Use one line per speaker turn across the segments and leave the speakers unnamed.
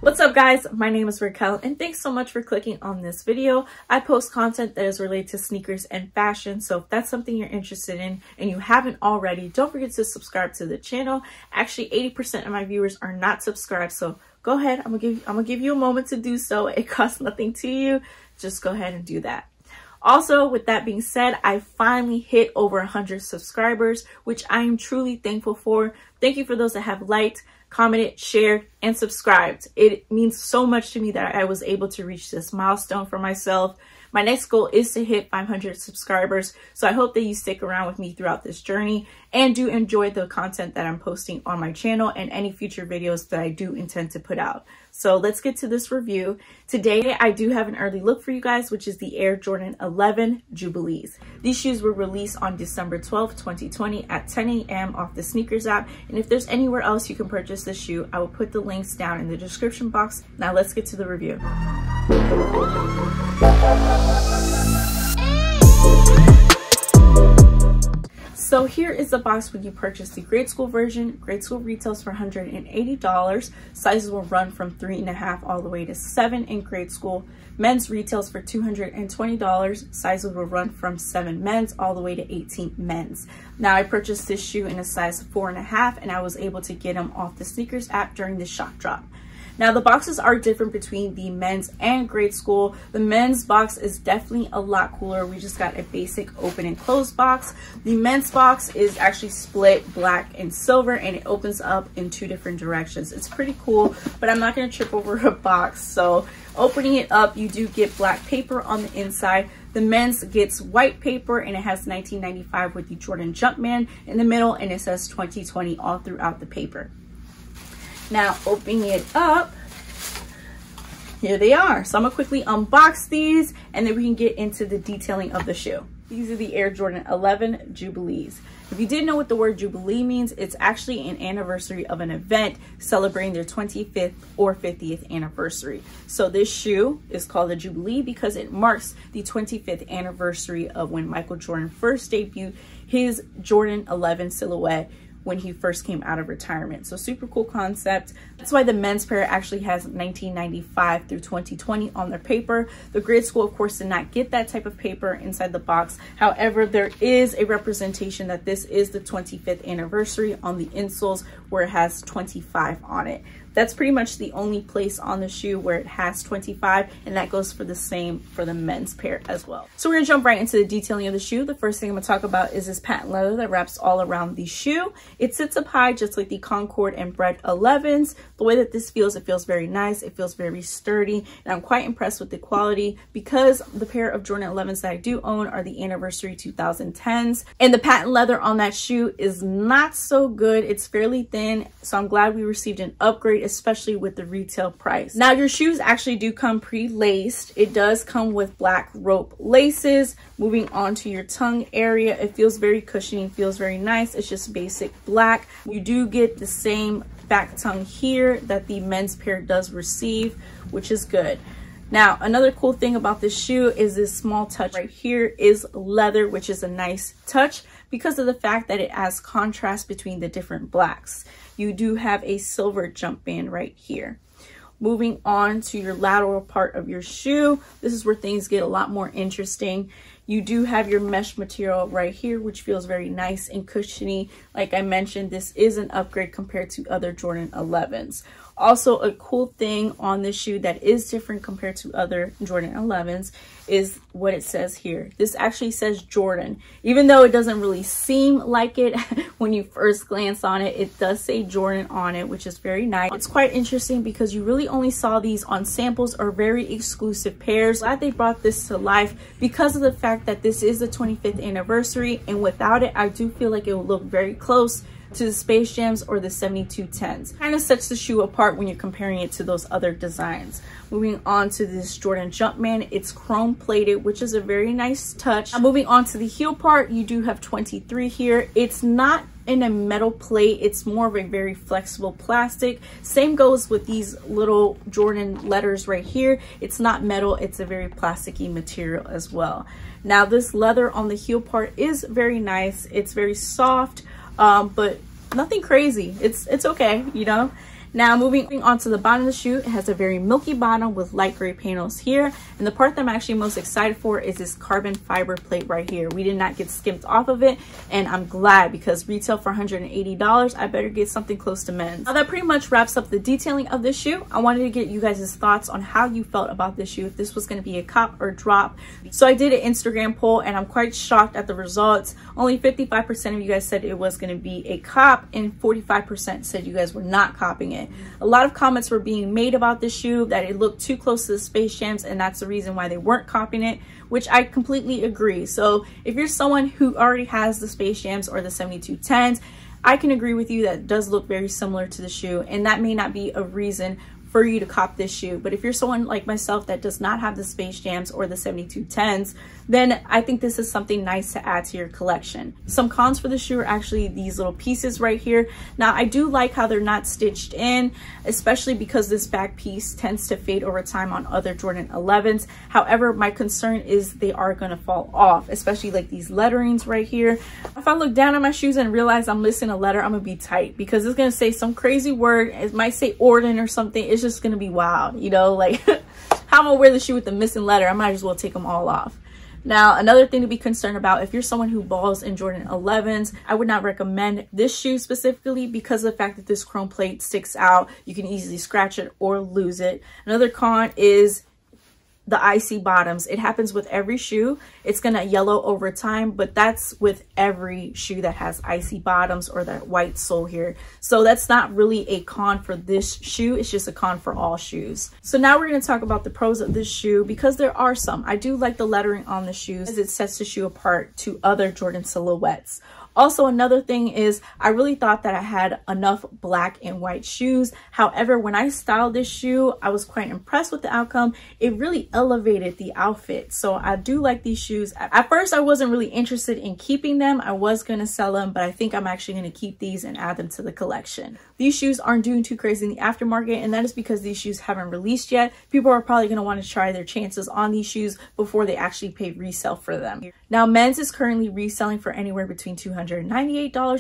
What's up guys, my name is Raquel and thanks so much for clicking on this video. I post content that is related to sneakers and fashion, so if that's something you're interested in and you haven't already, don't forget to subscribe to the channel. Actually, 80% of my viewers are not subscribed, so go ahead, I'm gonna give you a moment to do so. It costs nothing to you, just go ahead and do that. Also, with that being said, I finally hit over 100 subscribers, which I am truly thankful for. Thank you for those that have liked, commented, shared, and subscribed. It means so much to me that I was able to reach this milestone for myself. My next goal is to hit 500 subscribers, so I hope that you stick around with me throughout this journey and do enjoy the content that I'm posting on my channel and any future videos that I do intend to put out. So let's get to this review. Today, I do have an early look for you guys, which is the Air Jordan 11 Jubilees. These shoes were released on December 12th, 2020 at 10 a.m. off the sneakers app. And if there's anywhere else you can purchase this shoe, I will put the links down in the description box. Now let's get to the review. So here is the box when you purchase the grade school version. Grade school retails for $180. Sizes will run from 3.5 all the way to 7 in grade school. Men's retails for $220. Sizes will run from 7 men's all the way to 18 men's. Now I purchased this shoe in a size 4.5 and I was able to get them off the sneakers app during the shock drop. Now the boxes are different between the men's and grade school. The men's box is definitely a lot cooler. We just got a basic open and close box. The men's box is actually split black and silver and it opens up in 2 different directions. It's pretty cool, but I'm not going to trip over a box. So opening it up, you do get black paper on the inside. The men's gets white paper and it has 1995 with the Jordan Jumpman in the middle and it says 2020 all throughout the paper. Now opening it up, here they are. So I'm gonna quickly unbox these and then we can get into the detailing of the shoe. These are the Air Jordan 11 Jubilees. If you didn't know what the word Jubilee means, it's actually an anniversary of an event celebrating their 25th or 50th anniversary. So this shoe is called the Jubilee because it marks the 25th anniversary of when Michael Jordan first debuted his Jordan 11 silhouette when he first came out of retirement. So super cool concept. That's why the men's pair actually has 1995 through 2020 on their paper. The grade school, of course, did not get that type of paper inside the box. However, there is a representation that this is the 25th anniversary on the insoles where it has 25 on it. That's pretty much the only place on the shoe where it has 25, and that goes for the same for the men's pair as well. So we're gonna jump right into the detailing of the shoe. The first thing I'm gonna talk about is this patent leather that wraps all around the shoe. It sits up high just like the Concord and Bread 11s. The way that this feels, it feels very nice. It feels very sturdy, and I'm quite impressed with the quality because the pair of Jordan 11s that I do own are the anniversary 2010s, and the patent leather on that shoe is not so good. It's fairly thin, so I'm glad we received an upgrade, especially with the retail price. Now your shoes actually do come pre-laced. It does come with black rope laces. Moving on to your tongue area, it feels very cushiony, feels very nice. It's just basic black. You do get the same back tongue here that the men's pair does receive, which is good. Now, another cool thing about this shoe is this small touch right here is leather, which is a nice touch because of the fact that it adds contrast between the different blacks. You do have a silver jump band right here. Moving on to your lateral part of your shoe, this is where things get a lot more interesting. You do have your mesh material right here, which feels very nice and cushiony. Like I mentioned, this is an upgrade compared to other Jordan 11s. Also, a cool thing on this shoe that is different compared to other Jordan 11s is what it says here. This actually says Jordan. Even though it doesn't really seem like it when you first glance on it, it does say Jordan on it, which is very nice. It's quite interesting because you really only saw these on samples or very exclusive pairs. Glad they brought this to life because of the fact that this is the 25th anniversary, and without it, I do feel like it will look very close to the Space Jams or the 7210s. Kind of sets the shoe apart when you're comparing it to those other designs. Moving on to this Jordan Jumpman, it's chrome plated, which is a very nice touch. Now, moving on to the heel part, you do have 23 here. It's not in a metal plate. It's more of a very flexible plastic. Same goes with these little Jordan letters right here. It's not metal, it's a very plasticky material as well. Now this leather on the heel part is very nice. It's very soft, but nothing crazy. It's okay, you know. Now moving on to the bottom of the shoe, it has a very milky bottom with light gray panels here. And the part that I'm actually most excited for is this carbon fiber plate right here. We did not get skimped off of it, and I'm glad, because retail for $180, I better get something close to men's. Now that pretty much wraps up the detailing of this shoe. I wanted to get you guys' thoughts on how you felt about this shoe, if this was going to be a cop or drop. So I did an Instagram poll, and I'm quite shocked at the results. Only 55% of you guys said it was going to be a cop, and 45% said you guys were not copping it. A lot of comments were being made about this shoe, that it looked too close to the Space Jams, and that's the reason why they weren't copying it, which I completely agree. So if you're someone who already has the Space Jams or the 7210s, I can agree with you that it does look very similar to the shoe, and that may not be a reason for you to cop this shoe. But if you're someone like myself that does not have the Space Jams or the 7210s, then I think this is something nice to add to your collection. Some cons for the shoe are actually these little pieces right here. Now I do like how they're not stitched in, especially because this back piece tends to fade over time on other Jordan 11s. However, my concern is they are going to fall off, especially like these letterings right here. If I look down at my shoes and realize I'm missing a letter, I'm gonna be tight, because it's gonna say some crazy word. It might say Orden or something. It's just gonna be wild, you know, like how I'm gonna wear the shoe with the missing letter. I might as well take them all off. Now, another thing to be concerned about, if you're someone who balls in Jordan 11s, I would not recommend this shoe specifically, because of the fact that this chrome plate sticks out. You can easily scratch it or lose it. Another con is the icy bottoms. It happens with every shoe. It's gonna yellow over time, but that's with every shoe that has icy bottoms or that white sole here. So that's not really a con for this shoe. It's just a con for all shoes. So now we're gonna talk about the pros of this shoe, because there are some. I do like the lettering on the shoes, as it sets the shoe apart to other Jordan silhouettes. Also, another thing is, I really thought that I had enough black and white shoes. However, when I styled this shoe, I was quite impressed with the outcome. It really elevated the outfit. So I do like these shoes. At first, I wasn't really interested in keeping them. I was going to sell them, but I think I'm actually going to keep these and add them to the collection. These shoes aren't doing too crazy in the aftermarket, and that is because these shoes haven't released yet. People are probably going to want to try their chances on these shoes before they actually pay resale for them. Now, men's is currently reselling for anywhere between $298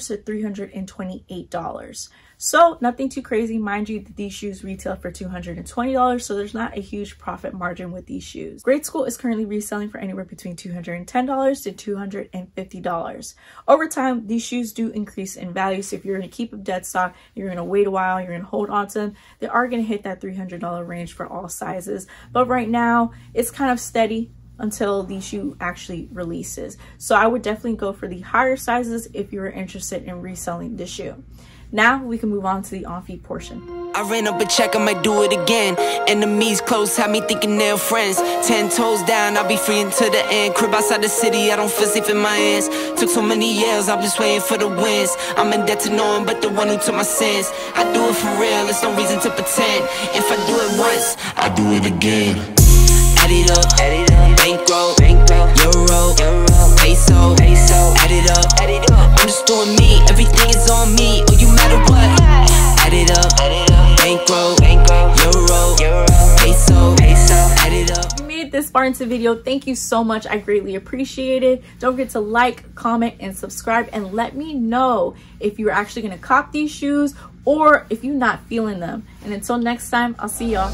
to $328. So nothing too crazy. Mind you, that these shoes retail for $220, so there's not a huge profit margin with these shoes. Grade School is currently reselling for anywhere between $210 to $250. Over time, these shoes do increase in value, so if you're going to keep them dead stock, you're going to wait a while, you're going to hold on to them, they are going to hit that $300 range for all sizes. But right now, it's kind of steady until the shoe actually releases. So I would definitely go for the higher sizes if you're interested in reselling the shoe. Now we can move on to the on-feet portion.
I ran up a check, I might do it again. Enemies close, had me thinking they're friends. 10 toes down, I'll be free until the end. Crib outside the city, I don't feel safe in my hands. Took so many years, I'm just waiting for the wins. I'm in debt to no one but the one who took my sins. I do it for real, there's no reason to pretend. If I do it once, I do it again. Add it up, bankroll, euro, peso, add it up, I'm just doing me, everything is on me, oh you matter what, add it up, bankroll, euro, peso, add it up.
If you made it this far into the video, thank you so much, I greatly appreciate it. Don't forget to like, comment, and subscribe, and let me know if you're actually going to cop these shoes or if you're not feeling them. And until next time, I'll see y'all.